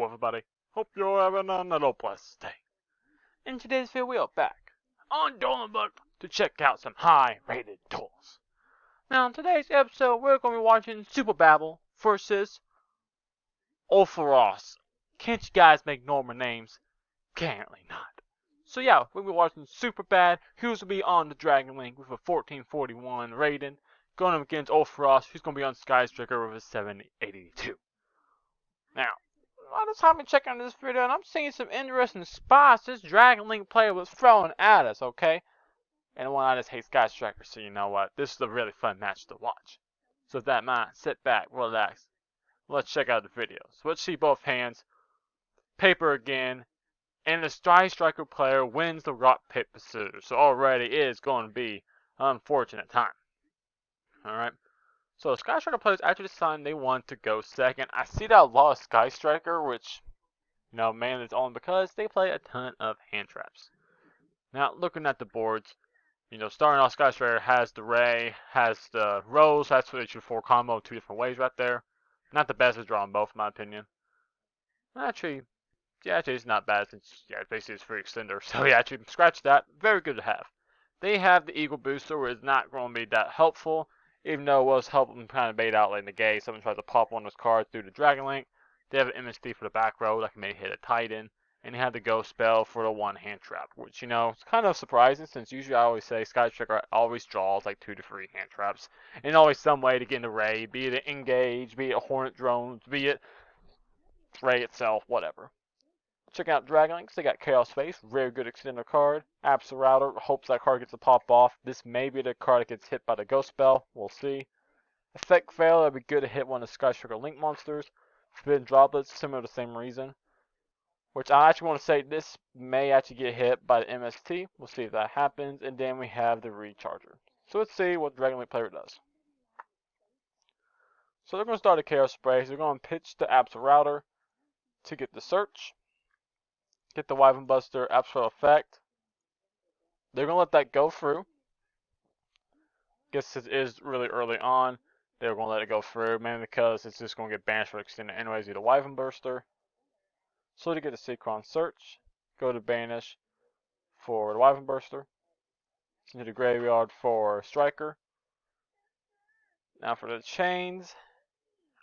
Hello everybody, hope you're having another blessed day. In today's video we are back on Duelingbook to check out some high rated duels. Now in today's episode we're going to be watching Super Babel versus Opharos. Can't you guys make normal names? Apparently not. So yeah, we'll be watching Super Bad. Who's will be on the Dragon Link with a 1441 rating, going up against Opharos, who's going to be on SkyStriker with a 782. Now, I just have been checking this video and I'm seeing some interesting spots this Dragon Link player was throwing at us, okay? And one I just hate SkyStriker, so you know what? This is a really fun match to watch. So with that in mind, sit back, relax. Let's check out the video. So let's see both hands. Paper again. And the SkyStriker player wins the rock, paper, scissors. So already it is going to be an unfortunate time. Alright. So SkyStriker players actually decided they want to go second. I see that a lot of SkyStriker, which, you know, mainly it's only because they play a ton of hand traps. Now, looking at the boards, you know, starting off, SkyStriker has the Ray, has the Rose, that's what you for combo 2 different ways right there. Not the best at drawing both, in my opinion. Actually, yeah, actually it's not bad since, yeah, basically it's free extender. So yeah, actually, scratch that. Very good to have. They have the Eagle Booster, where it's not going to be that helpful. Even though it was helping them kind of bait out late in the game. Someone tries to pop one of those cards through the Dragon Link. They have an MSD for the back row that can maybe hit a Titan. And they have the Ghost Spell for the one hand trap. Which, you know, it's kind of surprising since usually I always say SkyStriker always draws like 2 to 3 hand traps. And always some way to get in the Ray. Be it an Engage, be it a Hornet Drones, be it Ray itself, whatever. Check out Dragon Links. They got Chaos Space, very good extender card. Router hopes that card gets a pop off. This may be the card that gets hit by the Ghost Spell. We'll see. Effect Fail, it'd be good to hit one of the SkyStriker Link monsters. Forbidden Droplets, similar to the same reason. Which I actually want to say this may actually get hit by the MST. We'll see if that happens. And then we have the Recharger. So let's see what Dragon Link player does. So they're going to start a Chaos Space. They're going to pitch the Router to get the search. Get the Wyvern Buster, Absolute Effect. They're going to let that go through. Guess it is really early on. They're going to let it go through, mainly because it's just going to get banished for extended anyways due to Wyvern Buster. So to get the Synchron Search, go to Banish for the Wyvern Buster. Into the Graveyard for Striker. Now for the chains,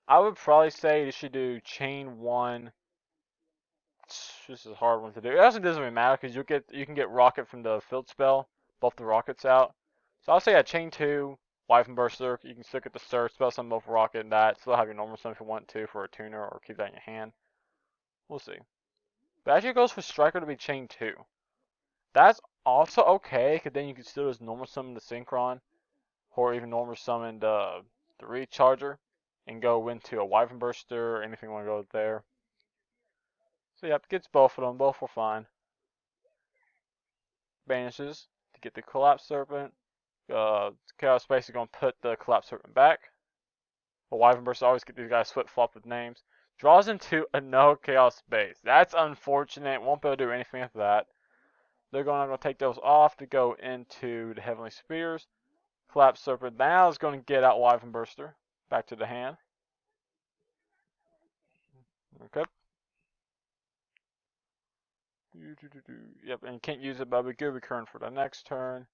I would probably say you should do Chain 1. This is a hard one to do. It actually doesn't really matter because you can get Rocket from the Field Spell, buff the Rockets out. So I'll say at Chain 2, Wyvern Burster, you can still get the Search, spell some both Rocket and that. Still have your normal summon if you want to for a tuner or keep that in your hand. We'll see. But actually it goes for Striker to be Chain 2. That's also okay, because then you can still just normal summon the Synchron, or even normal summon the Recharger, and go into a Wyvern Burster or anything you want to go there. So yep, gets both of them. Both were fine. Banishes to get the Collapse Serpent. Chaos Space is going to put the Collapse Serpent back. The Wyvern Burst always get these guys flip-flop with names. Draws into a no Chaos Space. That's unfortunate. Won't be able to do anything with that. They're going to take those off to go into the Heavenly Spears. Collapse Serpent now is going to get out Wyvern Burster. Back to the hand. Okay. Yep, and you can't use it, but it'll be good recurring for the next turn.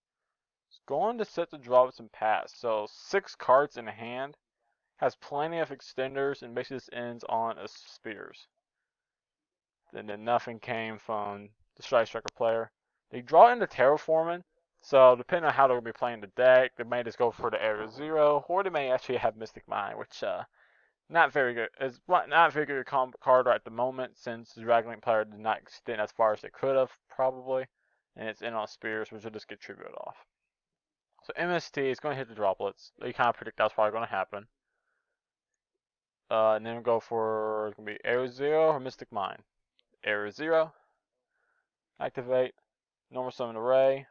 It's going to set the drops and pass. So 6 cards in hand. Has plenty of extenders, and basically this ends on a Spears. And then nothing came from the SkyStriker player. They draw into Terraforming, so depending on how they'll be playing the deck, they may just go for the Area 0, or they may actually have Mystic Mind, which not very good. It's not a very good card right at the moment, since the Dragon Link player did not extend as far as they could have, probably. And it's in on Spears, which will just get tributed off. So MST is going to hit the droplets. You kind of predict that's probably going to happen. And then we'll go for, it's going to be Area 0 or Mystic Mind. Area 0. Activate. Normal Summon Array.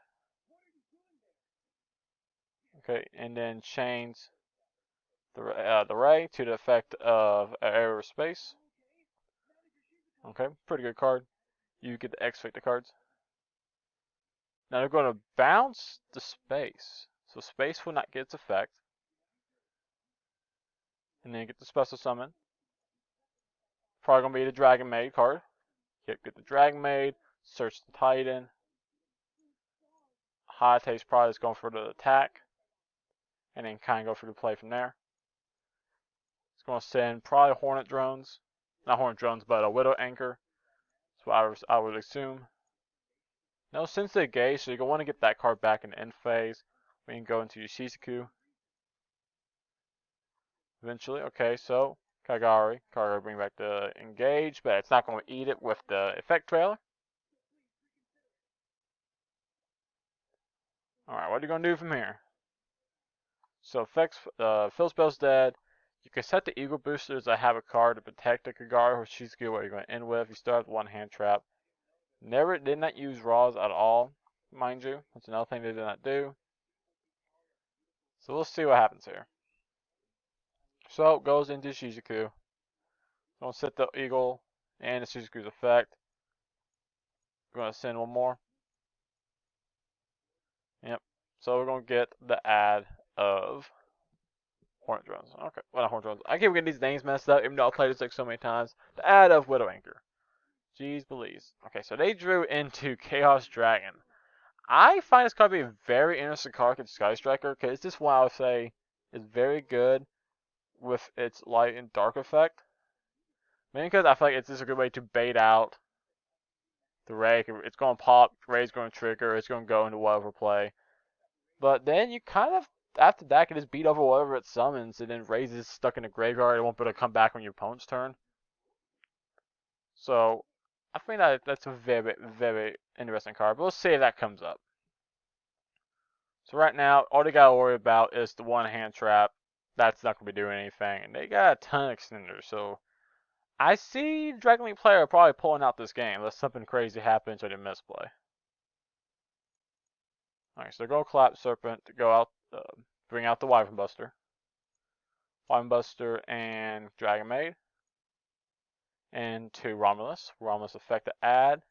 Okay, and then chains the Ray to the effect of Area of Space. Okay, pretty good card. You get to X-Fate the cards. Now they're going to bounce the Space. So Space will not get its effect. And then you get the Special Summon. Probably gonna be the Dragon Maid card. Get the Dragon Maid. Search the Titan. High Taste probably is going for the attack, and then kind of go for the play from there. It's going to send probably Hornet drones, not Hornet drones, but a Widow Anchor. That's what I would assume. No Sensei Gauge, so you're going to want to get that card back in the end phase. We can go into your Shizuku. Eventually, okay, so Kagari bring back the Engage, but it's not going to eat it with the effect trailer. Alright, what are you going to do from here? So effects, fill spell's dead. You can set the Eagle Boosters. I have a card to protect the Kagari or Shizuku. What you're going to end with. You start with one hand trap. Did not use Raws at all, mind you. That's another thing they did not do. So we'll see what happens here. So it goes into Shizuku. Going to set the Eagle and the Shizuku's effect. We're going to send one more. Yep. So we're going to get the add of Hornet drones. Okay, well, not Hornet drones. I keep getting these names messed up, even though I've played this like so many times. The add of Widow Anchor. Jeez Belize. Okay, so they drew into Chaos Dragon. I find this card to be a very interesting card against Sky Striker, because this one I would say is very good with its light and dark effect. Mainly because I feel like it's just a good way to bait out the Ray. It's going to pop, Ray's going to trigger, it's going to go into whatever play. But then you kind of, after that, can just beat over whatever it summons, and then Ray's is stuck in the graveyard. It won't be able to come back on your opponent's turn. So, I think that's a very, very interesting card. But we'll see if that comes up. So right now, all they got to worry about is the one hand trap. That's not going to be doing anything. And they got a ton of extenders. So, I see Dragon League player probably pulling out this game unless something crazy happens or they misplay. Alright, so go Clap Serpent to go out, bring out the Wyvern Buster. Wyvern Buster and Dragon Maid. And to Romulus. Romulus effect to add.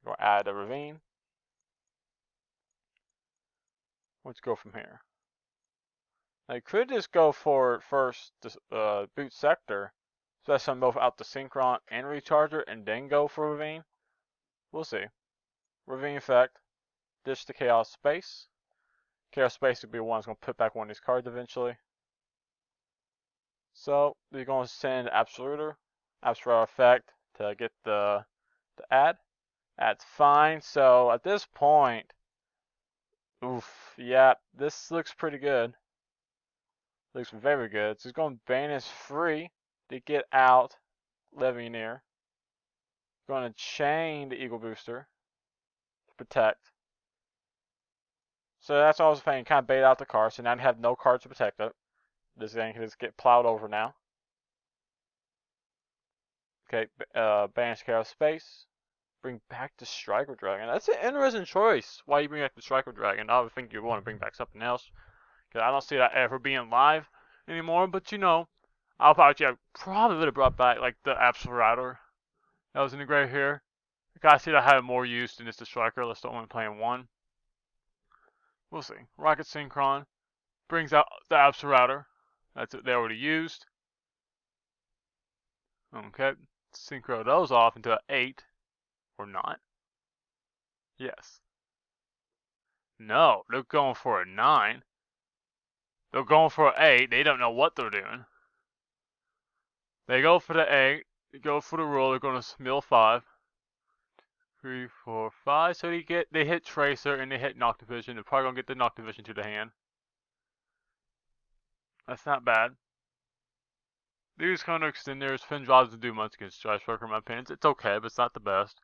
We're going to add a Ravine. Let's go from here. Now you could just go for first Boot Sector. So that's some both out the Synchron and Recharger and then go for Ravine. We'll see. Ravine effect. Dish to Chaos Space. Chaos Space would be one that's going to put back one of these cards eventually. So you're going to send Absoluter effect to get the add. That's fine. So at this point, oof, yeah, this looks pretty good. Looks very good. So he's going to banish free to get out Legionnaire. Going to chain the Eagle Booster to protect. So that's all I was saying, kind of bait out the card. So now you have no cards to protect it. This thing can just get plowed over now. Okay, banish Chaos Space. Bring back the Striker Dragon. That's an interesting choice. Why you bring back the Striker Dragon? I would think you want to bring back something else. Because I don't see that ever being live anymore. But you know, I probably would have brought back like the Absoluter that was integrated here. I see that had more use than just the Striker. Let's only playing one. We'll see. Rocket Synchron brings out the Absoluter. That's what they already used. Okay. Synchro those off into an 8. Or not. Yes. No, they're going for a 9. They're going for an 8. They don't know what they're doing. They go for the 8. They go for the roll. They're going to mill 5. 3, 4, 5. So they hit Tracer and they hit Noctivision. They're probably going to get the Noctivision to the hand. That's not bad. These kind of extenders, Finn doesn't do much against Strike Striker in my opinion. It's okay, but it's not the best.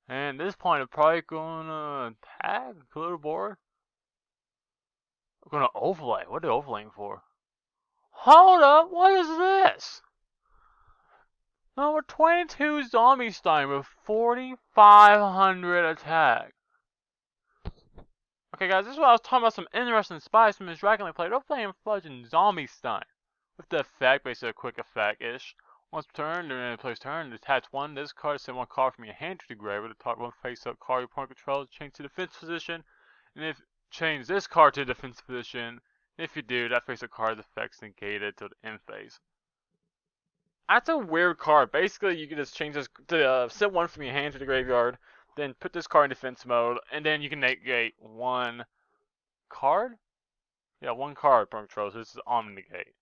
And at this point, I'm probably going to tag a little board. I'm going to overlay. What are they overlaying for? Hold up, what is this? Number 22 Zombie Stein with 4,500 attack. Okay, guys, this is what I was talking about. Some interesting spies from this Dragon League player. They're playing Fudging Zombie Stein with the effect, basically a quick effect ish. Once per turn, during the player's turn, attach one this card, send one card from your hand to the grave with the top one face up card your opponent controls, change to defense position, and if change this card to defense position, if you do, that face up card's effects negated to the end phase. That's a weird card. Basically, you can just change this to send one from your hand to the graveyard, then put this card in defense mode, and then you can negate one card? Yeah, one card per control, so this is on negate.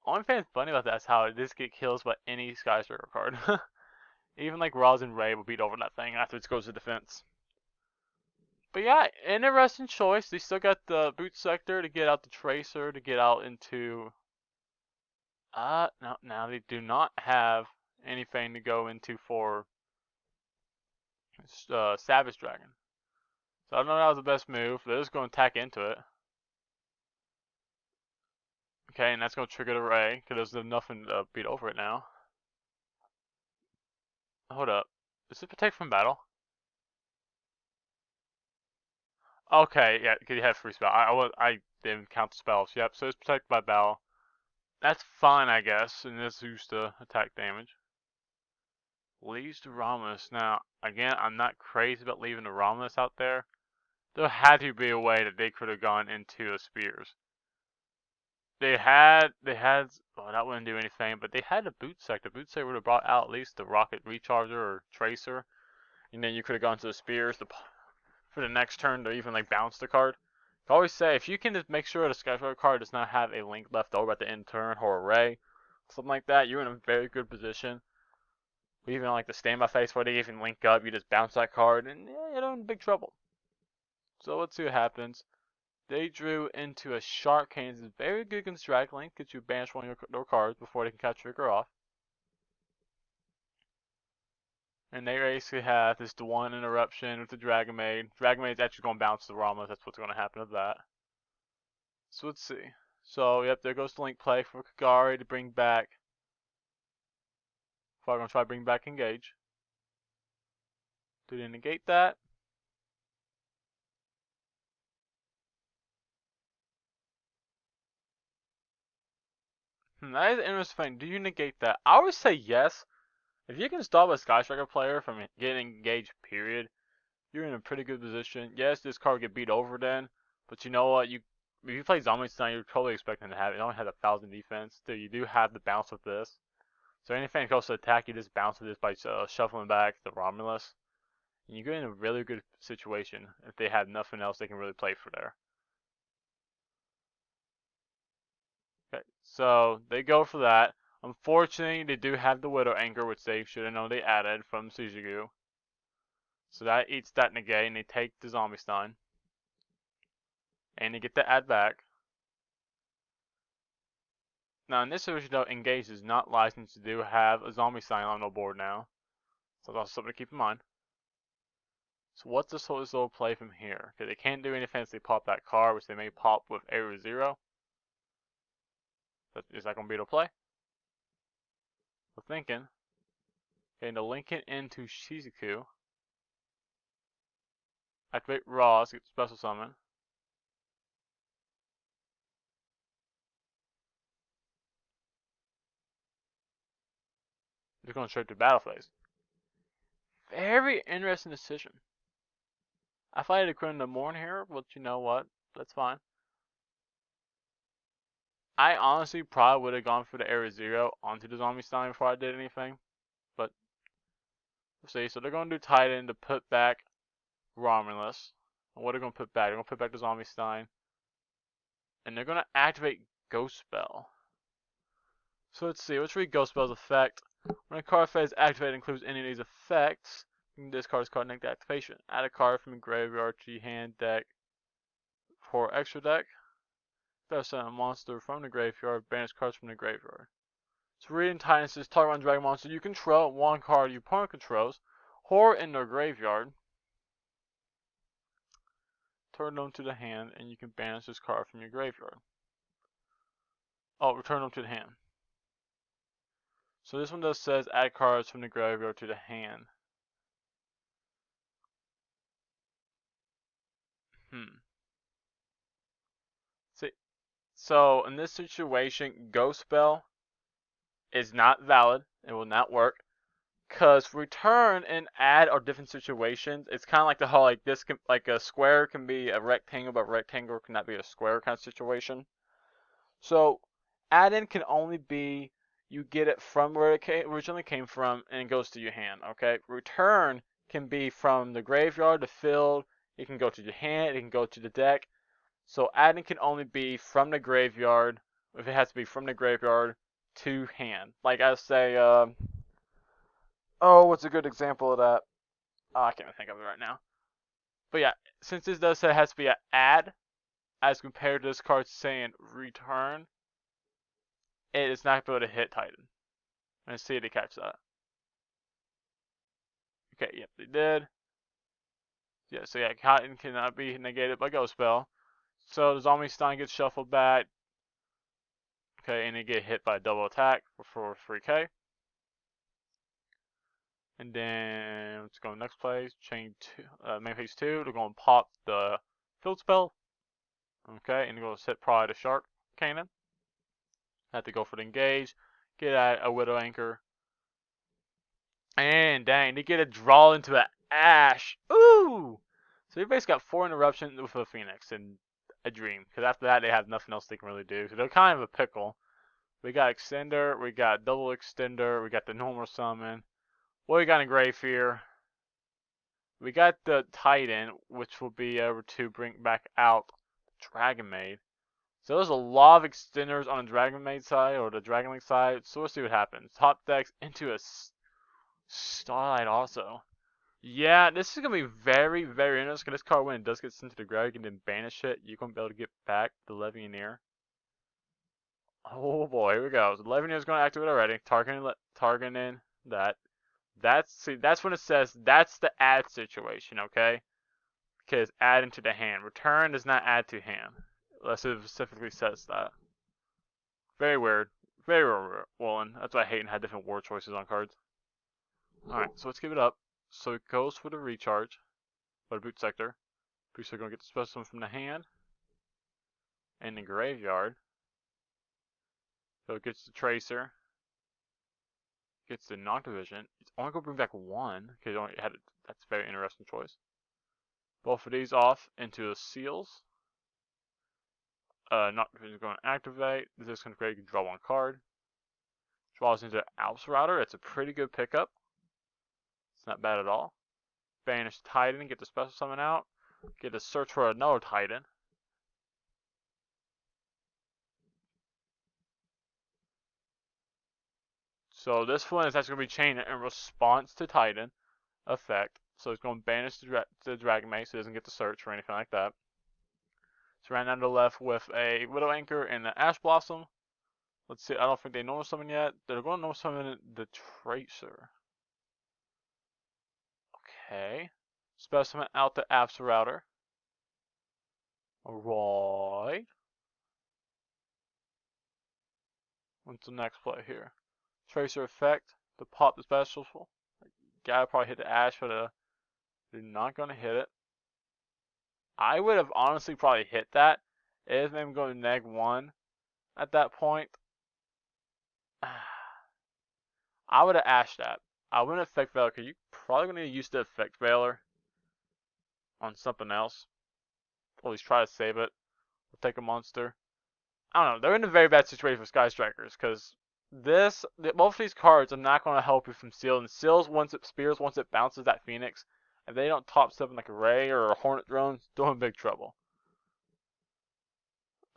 Only thing that's funny about that is how this get kills by any Skyscraper card. Even like Roz and Ray will beat over that thing after it goes to defense. But yeah, interesting choice. They still got the boot sector to get out the tracer to get out into. No, now they do not have anything to go into for Savage Dragon. So I don't know if that was the best move. They're just going to attack into it. Okay, and that's going to trigger the Ray because there's nothing to beat over it now. Hold up. Is it protect from battle? Okay, yeah, because you have free spell. I didn't count the spells. Yep, so it's protected by battle. That's fine, I guess, and this used to attack damage. Leaves to Romulus. Now, again, I'm not crazy about leaving the Romulus out there. There had to be a way that they could have gone into the spears. They had, well, that wouldn't do anything, but they had a boot sector. Boot sector would have brought out at least the rocket recharger or tracer, and then you could have gone to the spears for the next turn to even like bounce the card. I always say if you can just make sure the Skyscraper card does not have a link left over at the end turn or a ray, something like that, you're in a very good position. Even like the standby phase where they even link up, you just bounce that card and yeah, you're in big trouble. So let's see what happens. They drew into a Shark Cannon. Very good against Drag Link, because you banish one of their cards before they can catch trigger off. And they basically have this one interruption with the Dragon Maid. Dragon Maid's actually going to bounce the Ramos. That's what's going to happen with that. So let's see. So, yep, there goes the link play for Kagari to bring back. If I'm going to try to bring back Engage. Do they negate that? That is an interesting thing. Do you negate that? I would say yes. If you can stop a Skyscraper player from getting engaged, period, you're in a pretty good position. Yes, this card will get beat over then, but you know what? If you play Zombies tonight, you're totally expecting to have it. It only has 1,000 defense, so you do have the bounce with this. So anything that goes to attack, you just bounce with this by shuffling back the Romulus. And you get in a really good situation if they have nothing else they can really play for there. Okay, so they go for that. Unfortunately, they do have the Widow Anchor, which they should have known they added from Suzugu. So that eats that negate, and they take the Zombie Stun. And they get the add back. Now in this situation though, Engage is not licensed to have a Zombie Stun on the board now. So that's something to keep in mind. So what's this little play from here? Okay, they can't do anything unless they pop that card, which they may pop with Area 0. Is that going to be able to play? We're thinking. Okay, to link it into Shizuku. Activate Ross, get special summon. Just going straight to battle phase. Very interesting decision. I thought I had to quit in the morning here, but you know what? That's fine. I honestly probably would have gone for the Area 0 onto the Zombie Stun before I did anything. But, let's see. So they're going to do Titan to put back Romulus. And what are they going to put back? They're going to put back the Zombie Stun. And they're going to activate Ghost Spell. So let's see. Let's read Ghost Spell's effect. When a card phase activated includes any of these effects, you can discard this card next activation. Add a card from your graveyard to your hand deck for extra deck. Send a monster from the graveyard, banish cards from the graveyard. So reading Titan says target one dragon monster you control, one card your opponent controls, horror in their graveyard. Turn them to the hand and you can banish this card from your graveyard. Oh, return them to the hand. So this one just says add cards from the graveyard to the hand. See, so in this situation, Ghost Spell is not valid. It will not work. Because return and add are different situations. It's kind of like the whole like this can, like a square can be a rectangle, but rectangle cannot be a square kind of situation. So add in can only be you get it from where it originally came from, and it goes to your hand. Okay. Return can be from the graveyard, the field. It can go to your hand. It can go to the deck. So adding can only be from the graveyard. If it has to be from the graveyard to hand. Like I say, oh, what's a good example of that? Oh, I can't even think of it right now. But yeah, since this does say it has to be an add, as compared to this card saying return, it is not able to hit Titan. Let's see if they catch that. Okay, yep, they did. Yeah, so yeah, Titan cannot be negated by Ghost Spell. So the Zombie Stein gets shuffled back. Okay, and they get hit by a double attack for 3k. And then let's go next place. Chain 2, main phase 2. They're going to pop the field spell. Okay, and they're going to set probably the Shark Cannon. Have to go for the engage. Get a Widow Anchor. And dang, they get a draw into an Ash. Ooh! So they basically got 4 interruptions with a Phoenix and a Dream. Because after that, they have nothing else they can really do. So they're kind of a pickle. We got Extender, we got Double Extender, we got the normal summon. What we got in Grave Fear? We got the Titan, which will be able to bring back out Dragon Maid. So there's a lot of extenders on the Dragon Maid side, or the Dragon Link side. So we'll see what happens. Top decks into a Starlight also. Yeah, this is going to be very, very interesting. This card, when it does get sent to the grave, you can then banish it. You're going to be able to get back the Levianeer. Oh boy, here we go. So the Levianeer is going to activate already. Targeting that. That's when it says that's the add situation, okay? Because add into the hand. Return does not add to hand. Unless it specifically says that. Very weird. Very Woolen. That's why I hate and had different word choices on cards. Alright, so let's give it up. So it goes for the recharge. Or the boot sector. Boot sector gonna get the specimen from the hand. And the graveyard. So it gets the tracer. Gets the Noctivision. It's only gonna bring back 1. Because that's a very interesting choice. Both of these off into the seals. Noctivision is going to activate. This is going to create, you can draw 1 card. Draws into Alps Router. It's a pretty good pickup. It's not bad at all. Banish Titan, get the special summon out. Get to search for another Titan. So this one is actually going to be chained in response to Titan effect. So it's going to banish the Dragon Maid so it doesn't get the search or anything like that. So right now to the left with a Widow Anchor and an Ash Blossom. Let's see, I don't think they normal summon yet. They're going to normal summon the Tracer. Okay. Specimen out the Apps Router. Alright. What's the next play here? Tracer effect to pop the special. Gotta probably hit the Ash for the. They're not gonna hit it. I would have honestly probably hit that. It is maybe going to neg 1 at that point. I would have ashed that. I wouldn't effect Veiler because you're probably gonna use the effect Veiler on something else. Or at least try to save it. Or take a monster. I don't know. They're in a very bad situation for Sky Strikers because both of these cards are not going to help you from Seal. And Seals, once it bounces that Phoenix, if they don't top 7 like a Ray or a Hornet Drone, they're in big trouble.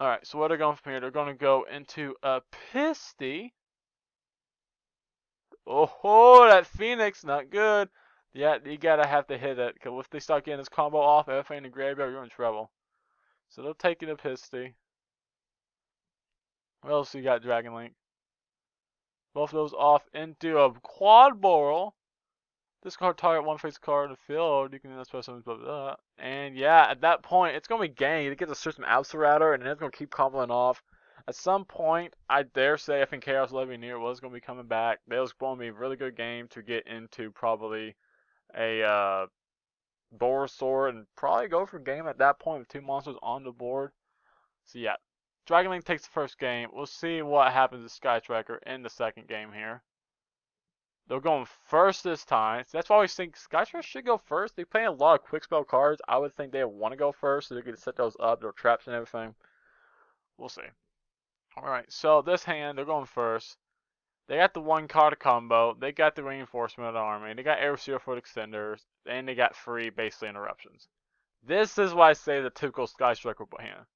Alright, so what they're going from here, they're going to go into a Pisty. Oh, that Phoenix, not good. Yeah, you gotta have to hit it, because if they start getting this combo off, everything in the graveyard, you're in trouble. So they'll take it a Pisty. What else you got, Dragon Link? Both of those off into a Quad Boral. Discard target 1 face card in the field. You can then special summon, blah, blah, blah. And yeah, at that point, it's going to be gang. It gets a system Alpha Router, and then it's going to keep comboing off. At some point, I dare say, I think Chaos Levianeer was going to be coming back. That was going to be a really good game to get into probably a Borosaur and probably go for a game at that point with 2 monsters on the board. So yeah, Dragon Link takes the first game. We'll see what happens to Sky Tracker in the second game here. They're going first this time. So that's why I always think Sky Tracker should go first. They play a lot of quick spell cards. I would think they want to go first so they can set those up, their traps and everything. We'll see. Alright, so this hand, they're going first. They got the 1 card combo. They got the reinforcement of the army. They got air seal for the extenders. And they got free, basically, interruptions. This is why I say the typical Sky Striker hand. On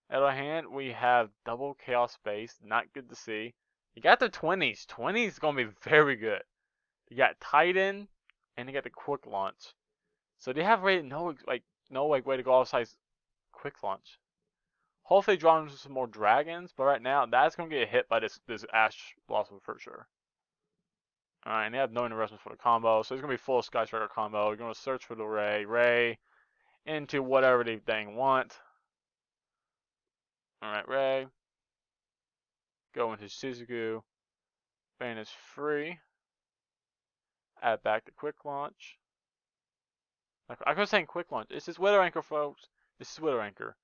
the other hand, we have double Chaos Space. Not good to see. You got the 20s. 20s is going to be very good. You got Titan. And you got the Quick Launch. So they have really no way to go outside Quick Launch. Hopefully draw into some more dragons, but right now that's gonna get hit by this Ash Blossom for sure. Alright, and they have no interruptions for the combo, so it's gonna be full Sky Striker combo. You're gonna search for the Ray into whatever they dang want. Alright, Ray. Go into Shizuku. Ban is free. Add back to Quick Launch. I was saying Quick Launch. This is Widow Anchor, folks. This is Widow Anchor.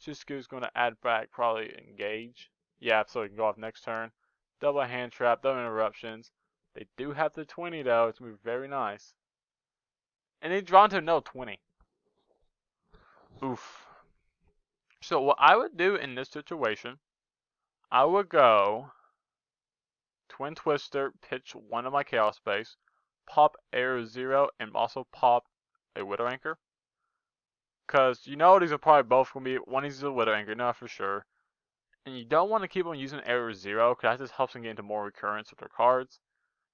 Shizuku's going to add back, probably Engage. Yeah, so he can go off next turn. Double hand trap, double interruptions. They do have the 20 though. It's going to be very nice. And they draw into no 20. Oof. So what I would do in this situation, I would go Twin Twister, pitch one of my Chaos Space, pop Air Zero, and also pop a Widow Anchor. Because you know these are probably both going to be, one is a Widow Anchor, not for sure. And you don't want to keep on using Air Zero, because that just helps them get into more recurrence with their cards.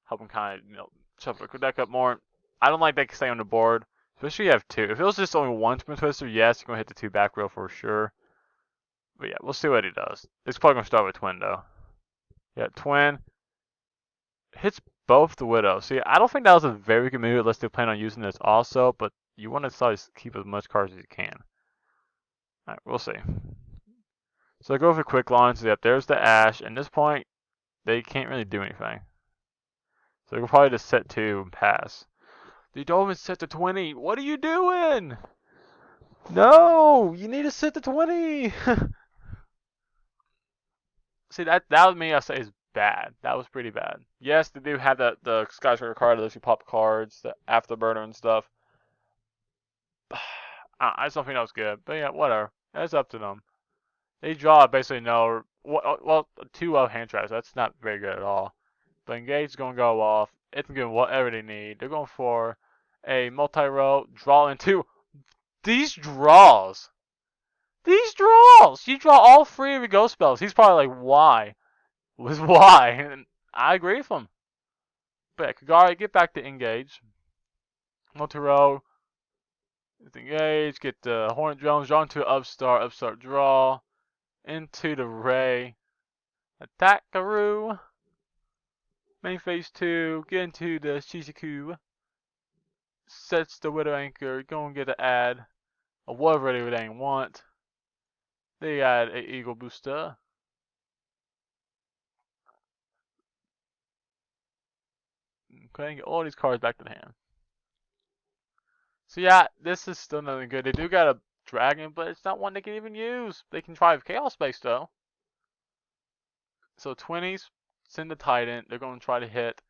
Help them kind of, shuffle their deck up more. I don't like that stay on the board, especially if you have 2. If it was just only 1 Twin Twister, yes, you're going to hit the 2 back row for sure. But yeah, we'll see what he does. It's probably going to start with Twin, though. Yeah, Twin. Hits both the Widow. See, I don't think that was a very good move unless they plan on using this also, but you want to try to keep as much cards as you can. Alright, we'll see. So I go for Quick Launch. Yep, there's the Ash. At this point, they can't really do anything. So they'll probably just set 2 and pass. They don't even set the 20. What are you doing? No! You need to set the 20! See, that was me, I say, is bad. That was pretty bad. Yes, they do have the Sky Striker card that lets you pop cards, the Afterburner and stuff. I just don't think that was good. But yeah, whatever. That's up to them. They draw basically no, well, 2 hand traps. That's not very good at all. But Engage is going to go off. It's going to give them whatever they need. They're going for a multi-row, draw into these draws. These draws! You draw all 3 of your ghost spells. He's probably like, why? Why? And I agree with him. But yeah, Kagari, get back to Engage. Multi-row. Engage, get the Hornet Drones, draw into upstart draw. Into the Ray. Attack Karoo. Main phase 2, get into the Shizuku. Sets the Widow Anchor, go and get an ad. Or whatever they want. They add an Eagle Booster. Okay, get all these cards back to the hand. So yeah, this is still nothing good. They do got a dragon, but it's not one they can even use. They can try with Chaos Space though. So 20s, send the Titan. They're going to try to hit.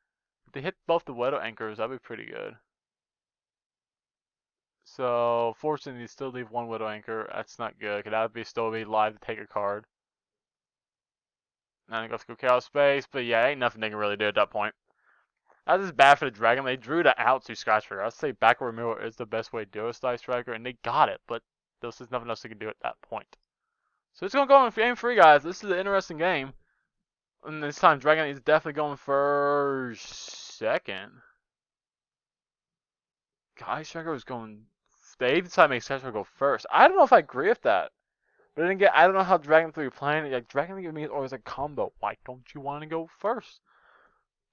If they hit both the Widow Anchors, that'd be pretty good. So fortunately, you still leave 1 Widow Anchor. That's not good, because that would be still be live to take a card. Now they go to Chaos Space, but yeah, ain't nothing they can really do at that point. That is bad for the Dragon. They drew the out to Sky Striker. I'd say backward removal is the best way to do a Sky Striker, and they got it, but there's just nothing else they can do at that point. So it's going to go in game 3, guys. This is an interesting game. And this time, Dragon is definitely going for second. Sky Striker was going. They decided to make Sky Striker go first. I don't know if I agree with that. But then again, I don't know how Dragon 3 playing it. Like, Dragon 3 is always a combo. Why don't you want to go first?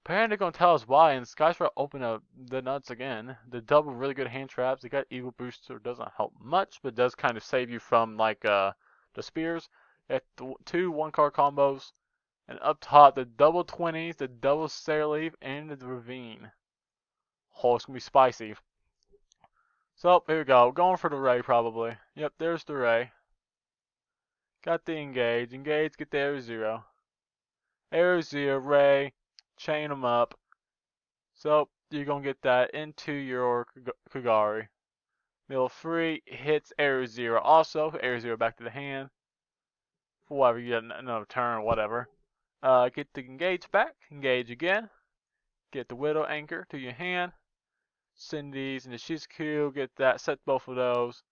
Apparently they're going to tell us why, and Sky Striker open up the nuts again. The double really good hand traps. They got Eagle Booster. Doesn't help much, but does kind of save you from, like, the spears. They have 2 1-card combos. And up top, the double 20s, the double Sailor Leaf, and the Ravine. Oh, it's going to be spicy. So, here we go. Going for the Ray, probably. Yep, there's the Ray. Got the Engage. Engage, get the Air Zero. Air Zero, Ray. Chain them up. So, you're going to get that into your Kagari. Mill free hits Air Zero also. Air Zero back to the hand. For whatever, you get another turn or whatever. Get the engage back, engage again, get the widow anchor to your hand, send these into Shizuku, get that, set both of those,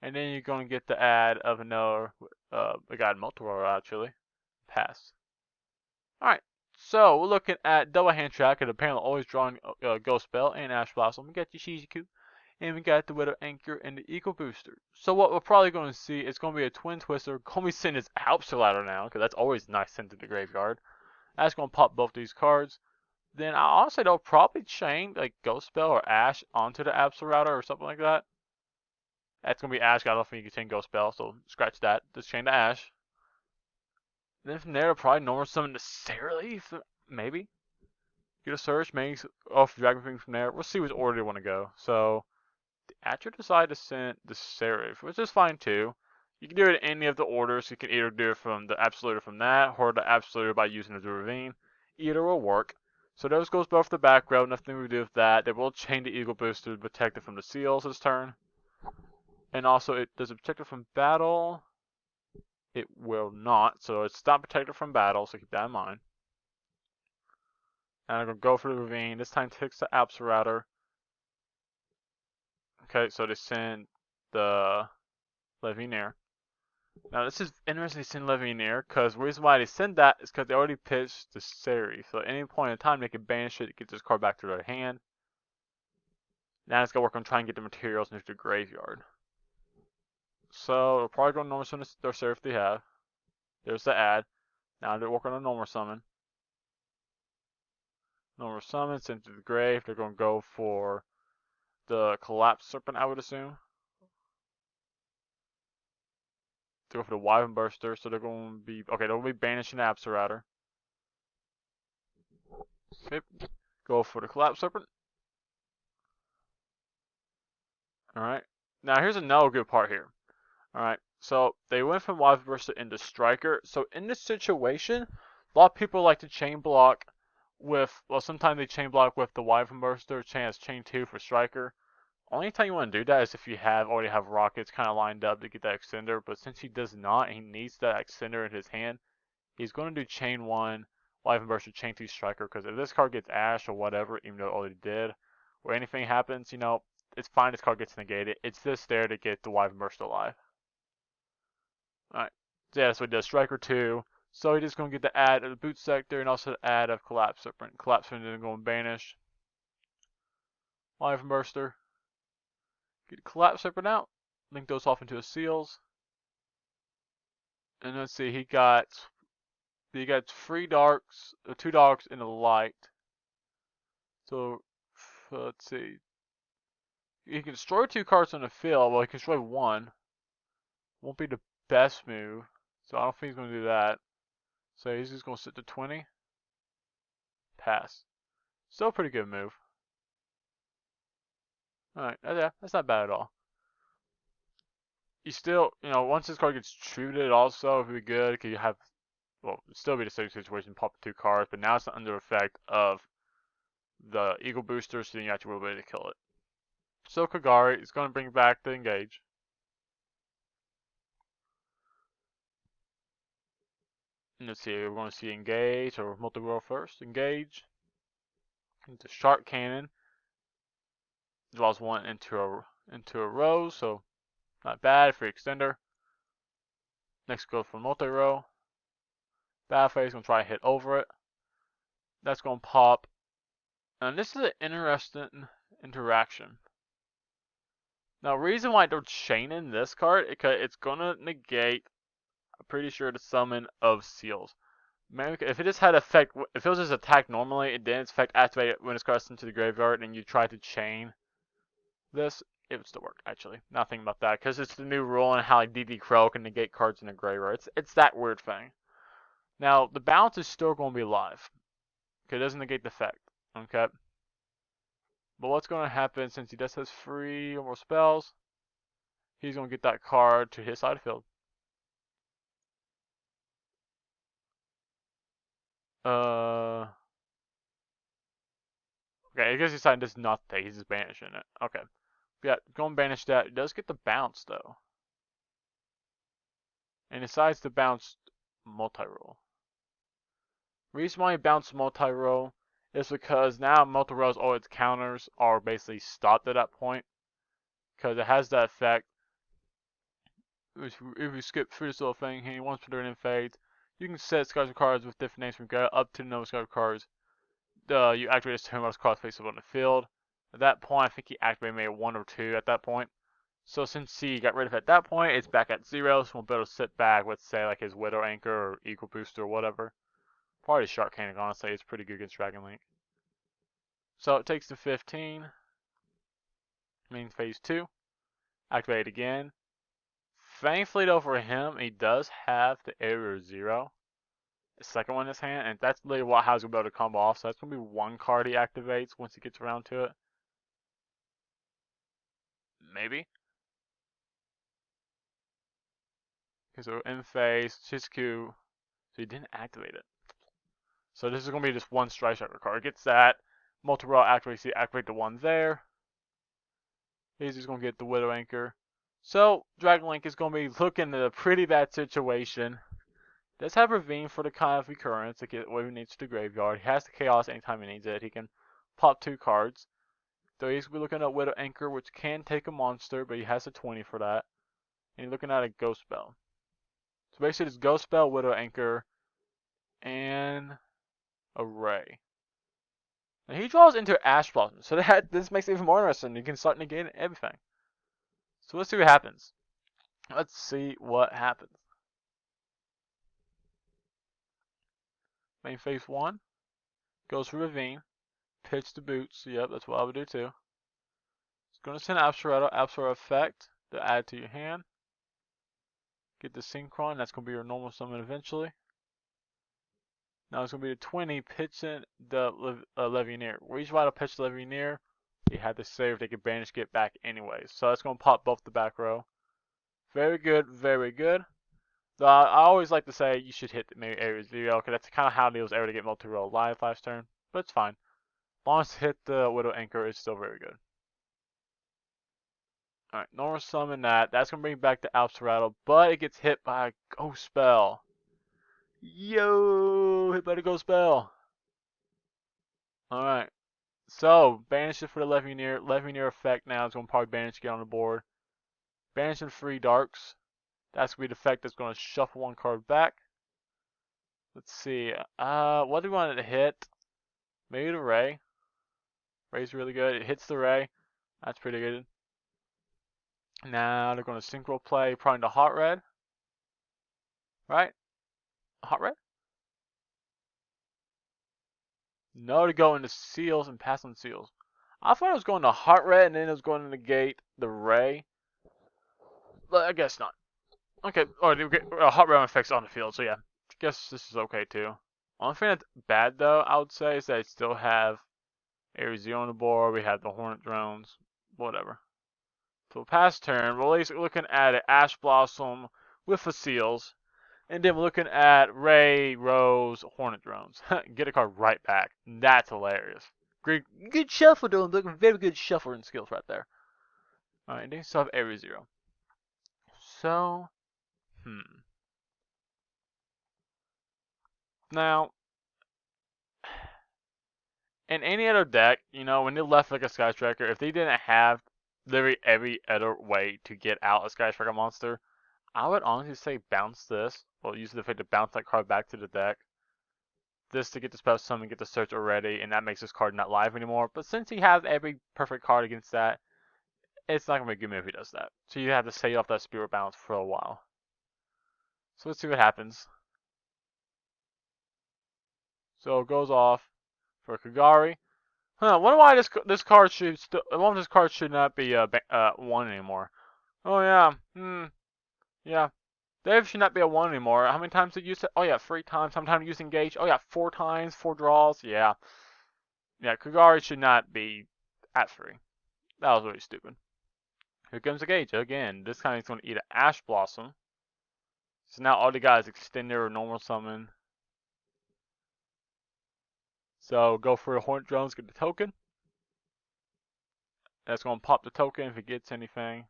and then you're going to get the add of another, a guide multiple actually, pass. Alright, so we're looking at double hand track, and apparently always drawing Ghost Spell and Ash Blossom. We got the Shizuku, and we got the Widow Anchor and the Eagle Booster. So what we're probably going to see is going to be a Twin Twister. Going to be sent as Alpster Ladder now, because that's always nice sent to the graveyard. That's going to pop both these cards. Then I honestly they'll probably chain like Ghost Spell or Ash onto the Alpster Router or something like that. That's going to be Ash. I don't think you can chain Ghost Spell, so scratch that. Just chain the Ash. Then from there, probably normal summon the Seraleaf, maybe. Get a search, maybe off Dragon King from there. We'll see which order they want to go. So, the Atcher decided to send the Seraph, which is fine too. You can do it in any of the orders. You can either do it from the Absoluter from that, or the Absoluter by using the Ravine. Either will work. So those goes both the back row, nothing we do with that. They will chain the Eagle Booster to protect it from the seals this turn. And also, it does it protect it from battle? It will not, so it's not protected from battle, so keep that in mind. And I'm going to go for the Ravine. This time takes the Alpster Router. Okay, so they send the Levineer. Now this is interesting to send Levineer, because the reason why they send that is because they already pitched the Seri. So at any point in time they can banish it, get this card back to their hand. Now it's going to work on trying to get the materials into the graveyard. So they're probably going to normal summon their Seraph they have. There's the add. Now they're working on a normal summon. Normal summon, sent to the grave. They're going to go for the Collapsed Serpent, I would assume. To go for the Wyvern Burster, so they're going to be... Okay, they'll be banishing the Alpster Router. Okay, go for the Collapsed Serpent. Alright, now here's another good part here. Alright, so they went from Wyvern Burster into Striker. So in this situation, a lot of people like to chain block with... Well, sometimes they chain block with the Wyvern Burster, chain 2 for Striker. Only time you want to do that is if you already have rockets kind of lined up to get that extender, but since he does not, he needs that extender in his hand, he's going to do chain 1, Wyvern Burster, chain 2 Striker, because if this card gets Ash or whatever, even though it already did, or anything happens, you know, it's fine, this card gets negated. It's just there to get the Wyvern Burster alive. Alright, so yeah, so he does Striker 2, so he's just going to get the add of the Boot Sector, and also the add of Collapse Serpent. Collapse Serpent is going to banish Wyvern Burster. Get Collapse Serpent out, link those off into his seals, and let's see, he got 3 darks, 2 darks, and a light. So let's see, he can destroy 2 cards on the field. Well, he can destroy 1. Won't be the best move, so I don't think he's going to do that. So he's just going to sit to 20. Pass. Still a pretty good move. Alright, yeah, that's not bad at all. You still, you know, once this card gets treated, also, it would be good, because you have, well, it'd still be the same situation, pop 2 cards, but now it's under effect of the Eagle Booster, so then you actually will be able to kill it. So Kagari is going to bring back the Engage. And let's see, we're going to see Engage, or multi-roll first. Engage. Into Shark Cannon. Draws 1 into a row, so not bad for extender. Next go for multi-row. Bad phase, going to try to hit over it. That's going to pop. And this is an interesting interaction. Now, reason why they're chaining this card is because it's going to negate, I'm pretty sure, the summon of seals. Maybe if it just had effect, if it was just attack normally, and then its effect activated when it's crossed into the graveyard, and you try to chain this, it would still work, actually. Not thinking about that, because it's the new rule on how like, DD Crow can negate cards in the graveyard. It's that weird thing. Now, the bounce is still going to be alive. Okay, it doesn't negate the effect. Okay? But what's going to happen, since he just has 3 or more spells, he's going to get that card to his side of the field. Okay, I guess he's deciding does nothing. He's just banishing it. Okay. Yeah, go and banish that. It does get the bounce, though. And decides to bounce multi-roll. Reason why he bounced multi-roll is because now multi-rolls, all its counters are basically stopped at that point. Because it has that effect. If you skip through this little thing here, once per turn in fades, you can set SkyStar cards with different names from go up to no SkyStar cards. You activate this turn most cards face up on the field. At that point, I think he activated maybe 1 or 2 at that point. So since he got rid of it at that point, it's back at 0, so we'll be able to sit back with, say, like his Widow Anchor or Eagle Booster or whatever. Probably Shark Cannon, honestly, it's pretty good against Dragon Link. So it takes to 15. Main phase 2. Activate it again. Thankfully though for him, he does have the Area 0. The second one in his hand, and that's literally what how he's going to be able to combo off. So that's going to be one card he activates once he gets around to it. Maybe. Okay, so in phase, Shizuku. So he didn't activate it. So this is going to be just one Strike Striker card. Gets that. Multi-roll activates, he activate the one there. He's just going to get the Widow Anchor. So Dragon Link is going to be looking at a pretty bad situation. Does have Ravine for the kind of recurrence to get what he needs to the graveyard. He has the Chaos anytime he needs it. He can pop 2 cards. So he's going to be looking at Widow Anchor, which can take a monster, but he has a 20 for that. And he's looking at a Ghost Spell. So basically it's Ghost Spell, Widow Anchor, and a Ray. And he draws into Ash Blossom, so this makes it even more interesting. You can start negating everything. So let's see what happens. Let's see what happens. Main phase 1 goes for Ravine, pitch the boots. Yep, that's what I would do too. It's going to send Absol effect to add to your hand. Get the Synchron, that's going to be your normal summon eventually. Now it's going to be the 20, pitching the Legionnaire. Reach wide to pitch the Legionnaire. You have to save, they can banish, get back anyways. So that's going to pop both the back row. Very good, very good. I always like to say you should hit maybe Area 0, because that's kind of how Neil's able to get multi-roll live last turn. But it's fine. As long as hit the Widow Anchor, it's still very good. Alright, normal summon that. That's going to bring back the Absol, but it gets hit by a Ghost Spell. Yo, hit by the Ghost Spell. Alright. So, banish it for the Legionnaire. Legionnaire effect now is going to probably banish, get on the board. Banishing 3 Darks. That's going to be the effect that's going to shuffle 1 card back. Let's see. What do we want it to hit? Maybe the Ray. Ray's really good. It hits the Ray. That's pretty good. Now they're going to synchro play probably the Hot Red. Right? Hot Red? No, to go into Seals and pass on Seals. I thought it was going to Hot Red and then it was going to negate the Ray. But I guess not. Okay, or Hot Red effects on the field, so yeah. I guess this is okay too. Only thing that's bad though, I would say, is that I still have Area 0 on the board, we have the Hornet Drones, whatever. So past turn, we're looking at an Ash Blossom with the Seals. And then we're looking at Ray, Rose, Hornet Drones. Get a card right back. That's hilarious. Great, good shuffle, Duelingbook. Very good shuffling skills right there. Alright, and then you still have Area 0. So, Now, in any other deck, you know, when they left like a Sky Striker, if they didn't have literally every other way to get out a Sky Striker monster, I would honestly say bounce this. Well, use the effect to bounce that card back to the deck. This to get the spell summon, get the search already, and that makes this card not live anymore. But since he has every perfect card against that, it's not going to be a good move if he does that. So you have to stay off that Spirit Balance for a while. So let's see what happens. So it goes off for Kagari. I wonder why this card should not be 1 anymore. Oh yeah, yeah. Dave should not be a 1 anymore. How many times did you use it? Oh yeah, 3 times. How many times did you use Engage? Oh yeah, 4 times, 4 draws. Yeah. Yeah, Kagari should not be at 3. That was really stupid. Here comes Engage again. This time he's going to eat an Ash Blossom. So now all the guys extend their normal summon. So go for the Hornet Drones, get the token. That's going to pop the token if it gets anything.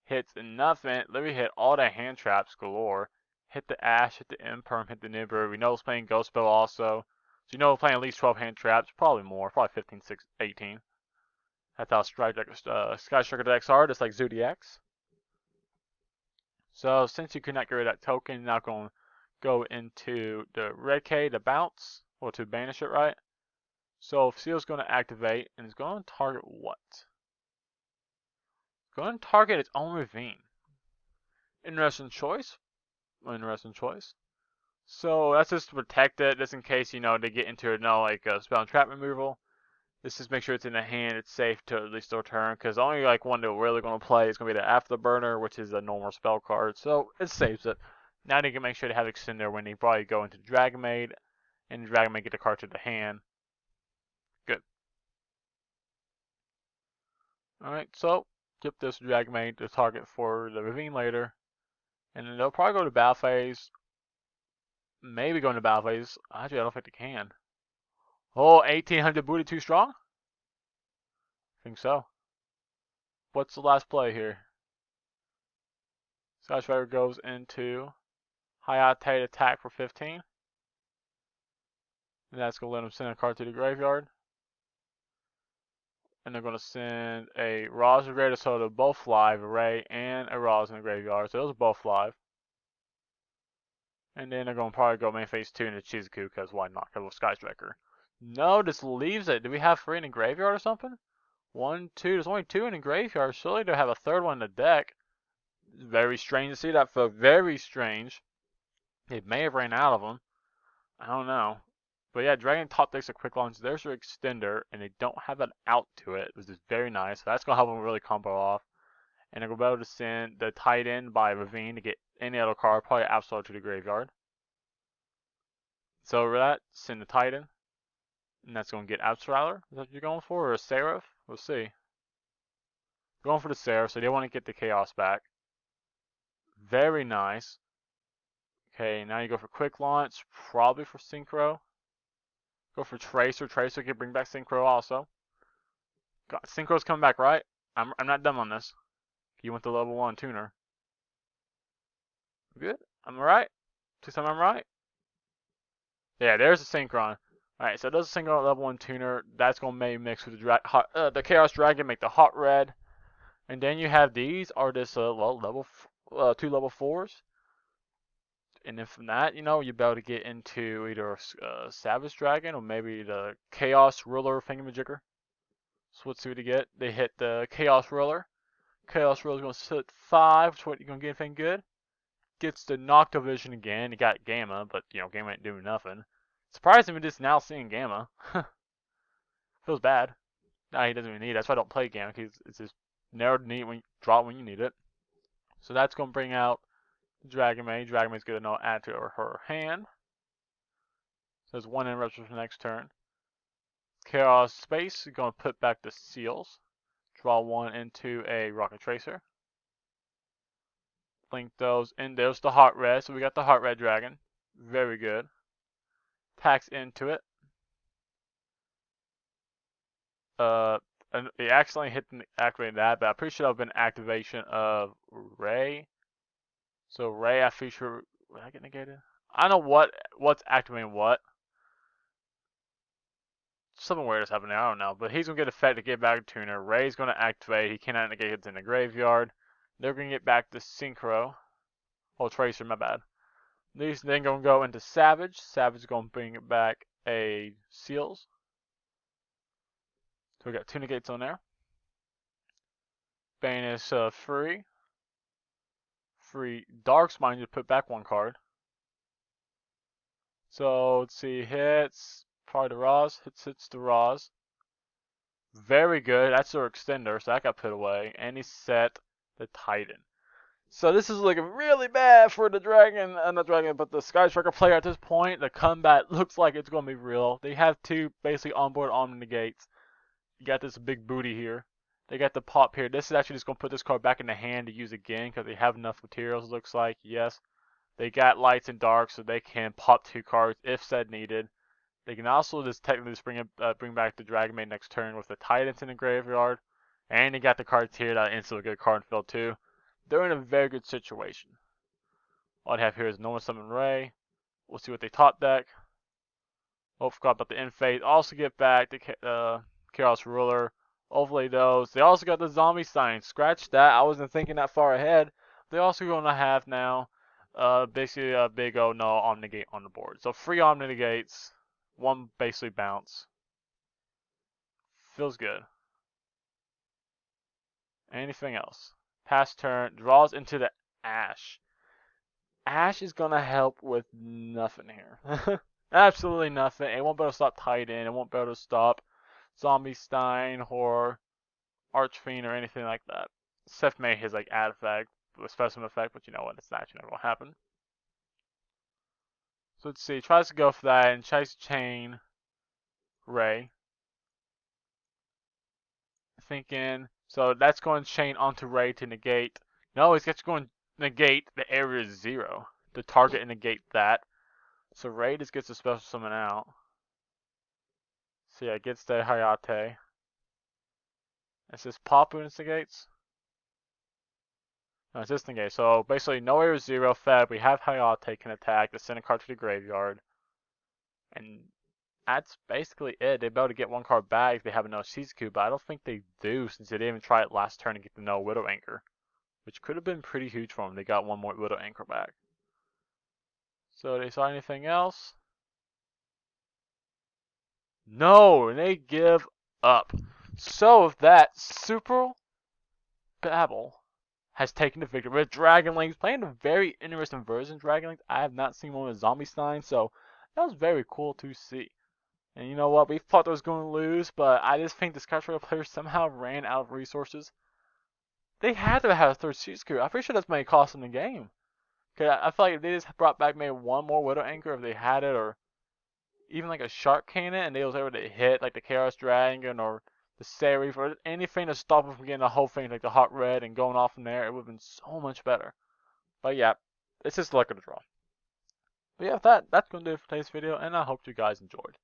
Hits nothing. Let me hit all the hand traps galore. hit the Ash, hit the Imperm, hit the Nibber. We know it's playing Ghost Spell also. So you know we're playing at least 12 hand traps, probably more, probably 15, 16, 18. That's how Sky Striker decks are, just like Zodiacs. So since you cannot get rid of that token, you're not going to go into the red K to bounce, or to banish it, right? So Seal's going to activate, and it's going to target what? It's going to target its own Ravine. Interesting choice. Interesting choice. So that's just to protect it, just in case, you know, they get into it, like spell and trap removal. This just make sure it's in the hand, it's safe to at least return, because only like one they're really going to play is going to be the Afterburner, which is a normal spell card, so it saves it. Now they can make sure to have Extender when they probably go into Dragon Maid, and the Dragon Maid get the card to the hand. Good. Alright, so give this Dragon Maid the target for the Ravine later, and then they'll probably go to battle phase. Maybe go into battle phase. Actually, I don't think they can. Oh, 1800 booty too strong? I think so. What's the last play here? Sky Striker goes into high octane attack for 15. And that's going to let him send a card to the graveyard. And they're going to send a Roz and Greater, so they're both live, a Ray and a Roz in the graveyard. So those are both live. And then they're going to probably go main phase 2 into Chizuku, because why not? Because of Sky Striker. No, this leaves it. Do we have 3 in the graveyard or something? 1, 2. There's only 2 in the graveyard. Surely they have a third one in the deck. It's very strange to see that. For very strange. They may have ran out of them. I don't know. But yeah, Dragon top decks a quick launch. There's your Extender, and they don't have an out to it, which is very nice. So that's going to help them really combo off. And they're going to be able to send the tight end by Ravine to get any other card, probably Absol to the graveyard. So for that, send the Titan. And that's going to get Absol. Is that what you're going for? Or a Seraph? We'll see. Going for the Seraph, so they want to get the Chaos back. Very nice. Okay, now you go for quick launch, probably for Synchro. Go for Tracer. Tracer can bring back Synchro also. Synchro's coming back, right? I'm not dumb on this. You want the level 1 tuner. Good. I'm right. Please tell me I'm right. Yeah, there's the Synchron. Alright, so it does a Synchron level 1 tuner. That's going to maybe mix with the Chaos Dragon, make the hot red. And then you have these are this level 2 level 4s. And then from that, you know, you'll be able to get into either Savage Dragon or maybe the Chaos Ruler Thingamajigger. So let's see what you get. They hit the Chaos Ruler. Chaos Ruler's going to sit 5, which is what you're going to get anything good. Gets the Nocta Vision again. You got Gamma, but, you know, Gamma ain't doing nothing. Surprisingly, just now seeing Gamma. Feels bad. Nah, he doesn't even need it. That's why I don't play Gamma, because it's just narrowed need when you draw it when you need it. So that's going to bring out Dragon Maid. Dragon Maid's going to add to her hand. So there's 1 interruption for the next turn. Chaos Space, going to put back the seals. Draw 1 into a Rocket Tracer. Link those, and there's the Hot Red. So we got the Hot Red Dragon. Very good. Tax into it. And it accidentally hit activating that, but I'm pretty sure that would have been activation of Ray. So Ray, I feature. Did I get negated? I don't know what's activating what. Something weird is happening. I don't know, but he's gonna get effect to get back to tuner. Ray's gonna activate. He cannot negate it in the graveyard. They're gonna get back to Synchro. Oh, Tracer, my bad. These then gonna go into Savage. Savage is gonna bring it back a Seals. So we got 2 negates on there. Bane is free. Free Darkspine to put back 1 card. So let's see, hits probably the Roz. Hits the Roz. Very good. That's our Extender, so that got put away. And he set the Titan. So this is looking really bad for the Dragon, not Dragon, but the Sky Striker player at this point. The combat looks like it's going to be real. They have 2 basically onboard Omni Negates. You got this big booty here. They got the pop here. This is actually just going to put this card back in the hand to use again because they have enough materials, it looks like. Yes. They got lights and dark, so they can pop 2 cards if said needed. They can also just technically just bring back the Dragon Maid next turn with the Titans in the graveyard. And they got the cards here that instantly get a card in field too. They're in a very good situation. All I have here is Normal Summon Ray. We'll see what they top deck. Oh, forgot about the end phase. Also get back the Chaos Ruler. Overlay those. They also got the Zombie Sign. Scratch that. I wasn't thinking that far ahead. They also going to have now basically a big no Omnigate on the board. So 3 Omnigates, 1 basically bounce. Feels good. Anything else? Pass turn. Draws into the Ash. Ash is going to help with nothing here. Absolutely nothing. It won't be able to stop Titan. It won't be able to stop Zombie Stein or Archfiend or anything like that. Seth made his like add effect, specimen effect, but you know what? It's actually never gonna happen. So let's see. Tries to go for that and tries to chain Ray. Thinking so that's going to chain onto Ray to negate. No, he's just going to negate the area 0. The target and negate that. So Ray just gets a special summon out. So yeah, gets the Hayate. It says Papu instigates. No, it's just negate. So basically, no area 0 fed. We have Hayate can attack to send a card to the graveyard. And that's basically it. They're able to get 1 card back if they have a no Shizuku, but I don't think they do since they didn't even try it last turn to get the no Widow Anchor. Which could have been pretty huge for them. They got 1 more Widow Anchor back. So they saw anything else? No, and they give up. So with that, Super Babel has taken the victory with Dragon Links, playing a very interesting version of Dragon Links. I have not seen one with Zombie Stein, so that was very cool to see. And you know what, we thought they was going to lose, but I just think the Skyward players somehow ran out of resources. They had to have a 3rd Shizuku. I'm pretty sure that's may cost them the game. Cause I feel like if they just brought back maybe 1 more Widow Anchor if they had it, or even like a Shark Cannon, and they was able to hit like the Chaos Dragon or the Serif or anything to stop them from getting the whole thing like the Hot Red and going off from there, it would have been so much better. But yeah, it's just luck of the draw. But yeah, that's going to do it for today's video, and I hope you guys enjoyed.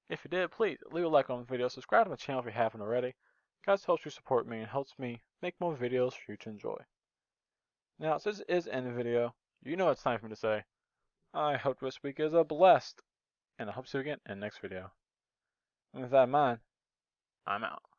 If you did, please leave a like on the video, subscribe to my channel if you haven't already. Guys, helps you support me and helps me make more videos for you to enjoy. Now, since it is the end of the video, you know it's time for me to say, I hope this week is a blessed, and I hope to see you again in the next video. And with that in mind, I'm out.